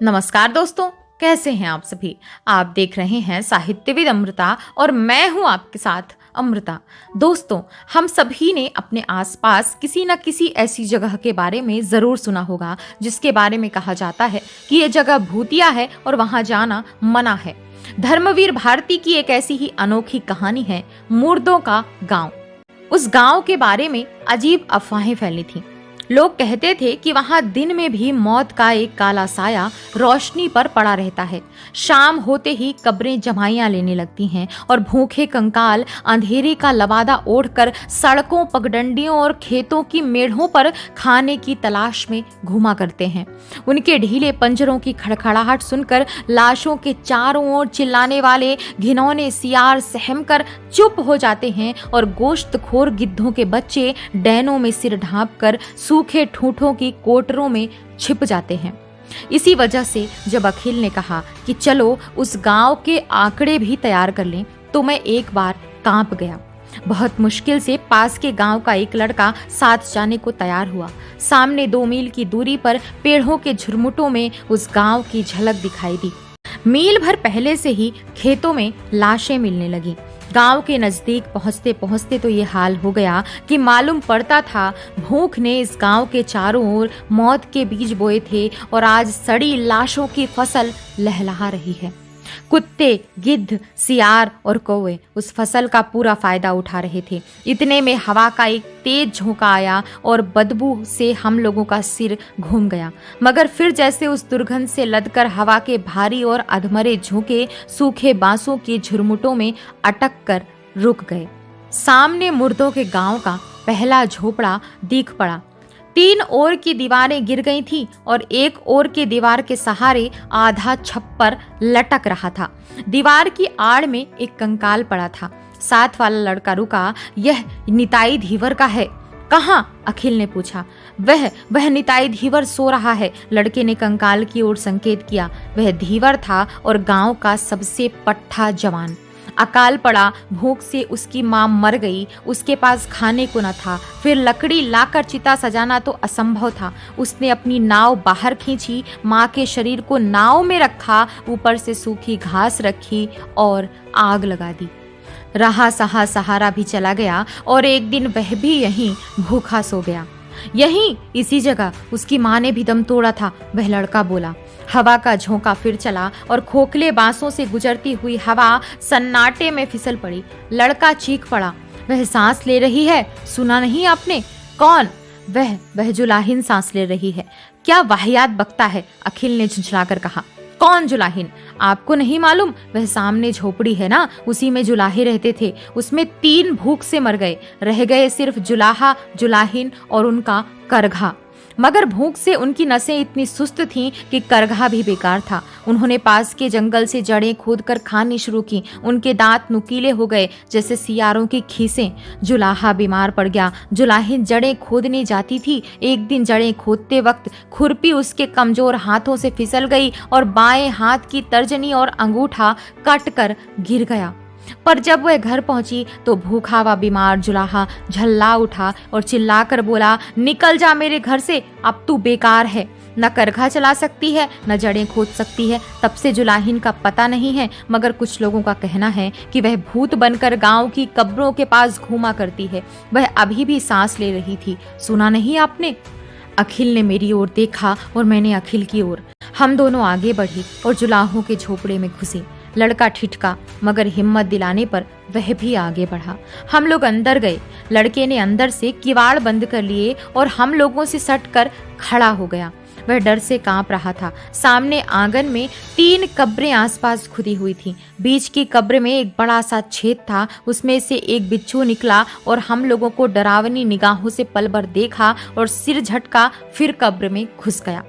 नमस्कार दोस्तों, कैसे हैं आप सभी। आप देख रहे हैं साहित्यविद अमृता और मैं हूं आपके साथ अमृता। दोस्तों, हम सभी ने अपने आसपास किसी न किसी ऐसी जगह के बारे में ज़रूर सुना होगा जिसके बारे में कहा जाता है कि ये जगह भूतिया है और वहां जाना मना है। धर्मवीर भारती की एक ऐसी ही अनोखी कहानी है मुर्दों का गांव। उस गांव के बारे में अजीब अफवाहें फैली थीं। लोग कहते थे कि वहां दिन में भी मौत का एक काला साया रोशनी पर पड़ा रहता है। शाम होते ही कब्रें जमाइयां लेने लगती हैं और भूखे कंकाल अंधेरे का लबादा ओढ़कर सड़कों, पगडंडियों और खेतों की मेढ़ों पर खाने की तलाश में घूमा करते हैं। उनके ढीले पंजरों की खड़खड़ाहट सुनकर लाशों के चारों ओर चिल्लाने वाले घिनौने सियार सहम कर चुप हो जाते हैं और गोश्तखोर गिद्धों के बच्चे डैनों में सिर ढांप कर सूखे ठूठों की कोटरों में छिप जाते हैं। इसी वजह से जब अखिल ने कहा कि चलो उस गांव के आंकड़े भी तैयार कर लें, तो मैं एक बार कांप गया। बहुत मुश्किल से पास के गांव का एक लड़का साथ जाने को तैयार हुआ। सामने 2 मील की दूरी पर पेड़ों के झुरमुटों में उस गांव की झलक दिखाई दी। मील भर पहले से ही खेतों में लाशें मिलने लगी। गांव के नजदीक पहुंचते पहुंचते तो ये हाल हो गया कि मालूम पड़ता था भूख ने इस गांव के चारों ओर मौत के बीज बोए थे और आज सड़ी लाशों की फसल लहलहा रही है। कुत्ते, गिद्ध, सियार और कौवे उस फसल का पूरा फायदा उठा रहे थे। इतने में हवा का एक तेज झोंका आया और बदबू से हम लोगों का सिर घूम गया। मगर फिर जैसे उस दुर्गंध से लदकर हवा के भारी और अधमरे झोंके सूखे बांसों के झुरमुटों में अटक कर रुक गए। सामने मुर्दों के गांव का पहला झोपड़ा दिख पड़ा। 3 ओर की दीवारें गिर गई थीं और एक ओर के दीवार के सहारे आधा छप्पर लटक रहा था। दीवार की आड़ में एक कंकाल पड़ा था। साथ वाला लड़का रुका। यह निताई धीवर का है। कहाँ? अखिल ने पूछा। वह निताई धीवर सो रहा है। लड़के ने कंकाल की ओर संकेत किया। वह धीवर था और गांव का सबसे पट्ठा जवान। अकाल पड़ा, भूख से उसकी मां मर गई, उसके पास खाने को न था। फिर लकड़ी लाकर चिता सजाना तो असंभव था। उसने अपनी नाव बाहर खींची, मां के शरीर को नाव में रखा, ऊपर से सूखी घास रखी और आग लगा दी। रहा सहा सहारा भी चला गया और एक दिन वह भी यहीं भूखा सो गया। यहीं इसी जगह उसकी मां ने भी दम तोड़ा था, वह लड़का बोला। हवा का झोंका फिर चला और खोखले बांसों से गुजरती हुई हवा सन्नाटे में फिसल पड़ी। लड़का चीख पड़ा। वह सांस ले रही है, सुना नहीं आपने? कौन? वह जुलाहिन सांस ले रही है। क्या वाहियात बकता है, अखिल ने झुंझलाकर कहा। कौन जुलाहिन? आपको नहीं मालूम? वह सामने झोपड़ी है ना, उसी में जुलाहे रहते थे। उसमें 3 भूख से मर गए। रह गए सिर्फ जुलाहा, जुलाहिन और उनका करघा। मगर भूख से उनकी नसें इतनी सुस्त थीं कि करघा भी बेकार था। उन्होंने पास के जंगल से जड़ें खोदकर खानी शुरू की। उनके दांत नुकीले हो गए जैसे सियारों की खीसें। जुलाहा बीमार पड़ गया। जुलाहिन जड़ें खोदने जाती थी। एक दिन जड़ें खोदते वक्त खुरपी उसके कमजोर हाथों से फिसल गई और बाएं हाथ की तर्जनी और अंगूठा कट कर गिर गया। पर जब वह घर पहुंची तो भूखा व बीमार जुलाहा झल्ला उठा और चिल्लाकर बोला, निकल जा मेरे घर से, अब तू बेकार है। न करघा चला सकती है, न जड़ें खोद सकती है। तब से जुलाहिन का पता नहीं है, मगर कुछ लोगों का कहना है कि वह भूत बनकर गांव की कब्रों के पास घूमा करती है। वह अभी भी सांस ले रही थी, सुना नहीं आपने? अखिल ने मेरी ओर देखा और मैंने अखिल की ओर। हम दोनों आगे बढ़े और जुलाहों के झोपड़े में घुसे। लड़का ठिठका, मगर हिम्मत दिलाने पर वह भी आगे बढ़ा। हम लोग अंदर गए। लड़के ने अंदर से किवाड़ बंद कर लिए और हम लोगों से सटकर खड़ा हो गया। वह डर से कांप रहा था। सामने आंगन में 3 कब्रें आसपास खुदी हुई थीं। बीच की कब्र में एक बड़ा सा छेद था। उसमें से एक बिच्छू निकला और हम लोगों को डरावनी निगाहों से पल भर देखा और सिर झटका, फिर कब्र में घुस गया।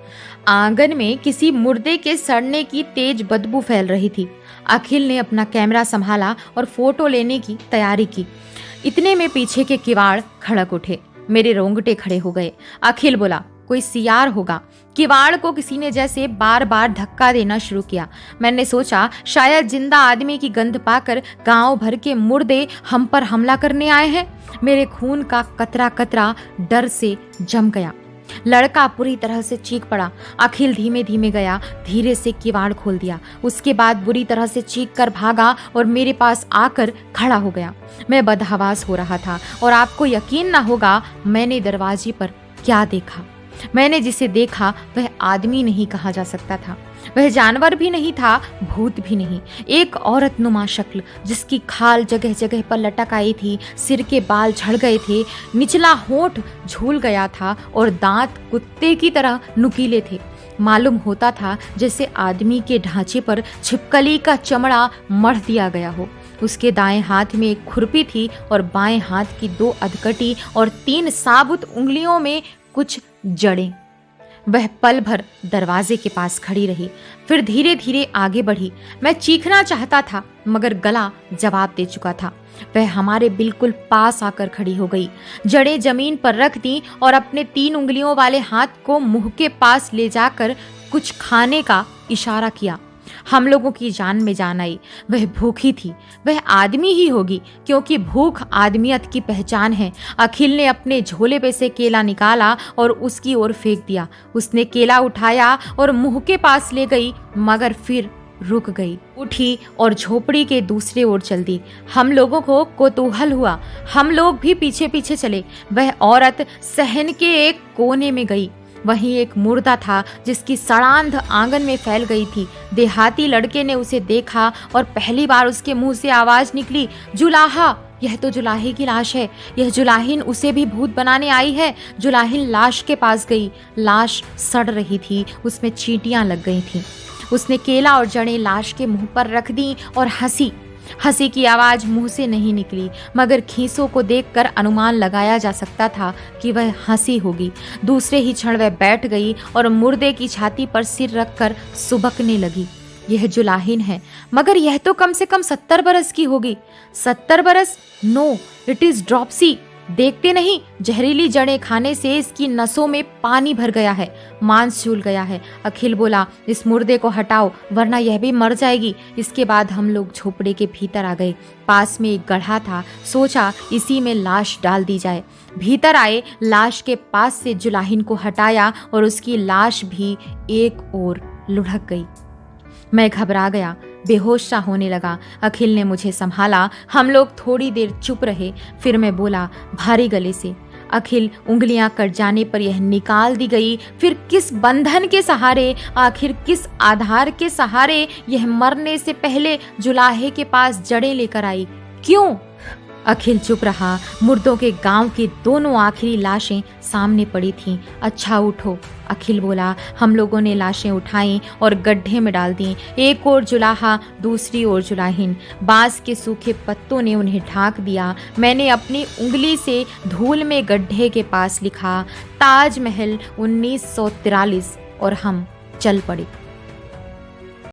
आंगन में किसी मुर्दे के सड़ने की तेज बदबू फैल रही थी। अखिल ने अपना कैमरा संभाला और फोटो लेने की तैयारी की। इतने में पीछे के किवाड़ खड़क उठे। मेरे रोंगटे खड़े हो गए। अखिल बोला, कोई सियार होगा। किवाड़ को किसी ने जैसे बार बार धक्का देना शुरू किया। मैंने सोचा शायद जिंदा आदमी की गंध पाकर गांव भर के मुर्दे हम पर हमला करने आए हैं। मेरे खून का कतरा कतरा डर से जम गया। लड़का पूरी तरह से चीख पड़ा। अखिल धीमे धीमे गया, धीरे से किवाड़ खोल दिया। उसके बाद बुरी तरह से चीख कर भागा और मेरे पास आकर खड़ा हो गया। मैं बदहवास हो रहा था और आपको यकीन ना होगा मैंने दरवाजे पर क्या देखा। मैंने जिसे देखा वह आदमी नहीं कहा जा सकता था, वह जानवर भी नहीं था, भूत भी नहीं। एक औरत नुमा शक्ल जिसकी खाल जगह जगह पर लटक आई थी, सिर के बाल झड़ गए थे, निचला होंठ झूल गया था और दांत कुत्ते की तरह नुकीले थे। मालूम होता था जैसे आदमी के ढांचे पर छिपकली का चमड़ा मढ़ दिया गया हो। उसके दाएं हाथ में एक खुरपी थी और बाएं हाथ की 2 अधकटी और 3 साबुत उंगलियों में कुछ जड़ें। वह पल भर दरवाजे के पास खड़ी रही, फिर धीरे धीरे आगे बढ़ी। मैं चीखना चाहता था मगर गला जवाब दे चुका था। वह हमारे बिल्कुल पास आकर खड़ी हो गई, जड़ें जमीन पर रख दी और अपने 3 उंगलियों वाले हाथ को मुंह के पास ले जाकर कुछ खाने का इशारा किया। हम लोगों की जान में जान आई। वह भूखी थी, वह आदमी ही होगी क्योंकि भूख आदमियत की पहचान है। अखिल ने अपने झोले पे से केला निकाला और उसकी ओर फेंक दिया। उसने केला उठाया और मुंह के पास ले गई मगर फिर रुक गई, उठी और झोपड़ी के दूसरे ओर चल दी। हम लोगों को कौतूहल हुआ, हम लोग भी पीछे पीछे चले। वह औरत सहन के एक कोने में गई, वहीं एक मुर्दा था जिसकी सड़ांध आंगन में फैल गई थी। देहाती लड़के ने उसे देखा और पहली बार उसके मुंह से आवाज निकली, जुलाहा। यह तो जुलाहे की लाश है, यह जुलाहिन उसे भी भूत बनाने आई है। जुलाहिन लाश के पास गई, लाश सड़ रही थी, उसमें चींटियां लग गई थीं। उसने केला और जड़ें लाश के मुंह पर रख दी और हंसी। हंसी की आवाज मुंह से नहीं निकली मगर खींचों को देखकर अनुमान लगाया जा सकता था कि वह हंसी होगी। दूसरे ही क्षण वह बैठ गई और मुर्दे की छाती पर सिर रखकर सुबकने लगी। यह जुलाहिन है मगर यह तो कम से कम 70 बरस की होगी। 70 बरस? No, it is dropsy. देखते नहीं, जहरीली जड़ें खाने से इसकी नसों में पानी भर गया है, मांस झूल गया है। अखिल बोला, इस मुर्दे को हटाओ वरना यह भी मर जाएगी। इसके बाद हम लोग झोपड़े के भीतर आ गए। पास में एक गड्ढा था, सोचा इसी में लाश डाल दी जाए। भीतर आए, लाश के पास से जुलाहिन को हटाया और उसकी लाश भी एक ओर लुढ़क गई। मैं घबरा गया, बेहोश सा होने लगा। अखिल ने मुझे संभाला। हम लोग थोड़ी देर चुप रहे, फिर मैं बोला भारी गले से, अखिल, उंगलियां कट जाने पर यह निकाल दी गई, फिर किस बंधन के सहारे, आखिर किस आधार के सहारे यह मरने से पहले जुलाहे के पास जड़ें लेकर आई? क्यों? अखिल चुप रहा। मुर्दों के गांव की दोनों आखिरी लाशें सामने पड़ी थीं। अच्छा उठो, अखिल बोला। हम लोगों ने लाशें उठाईं और गड्ढे में डाल दी। एक ओर जुलाहा, दूसरी ओर जुलाहिन। बांस के सूखे पत्तों ने उन्हें ढांक दिया। मैंने अपनी उंगली से धूल में गड्ढे के पास लिखा, ताजमहल 1943, और हम चल पड़े।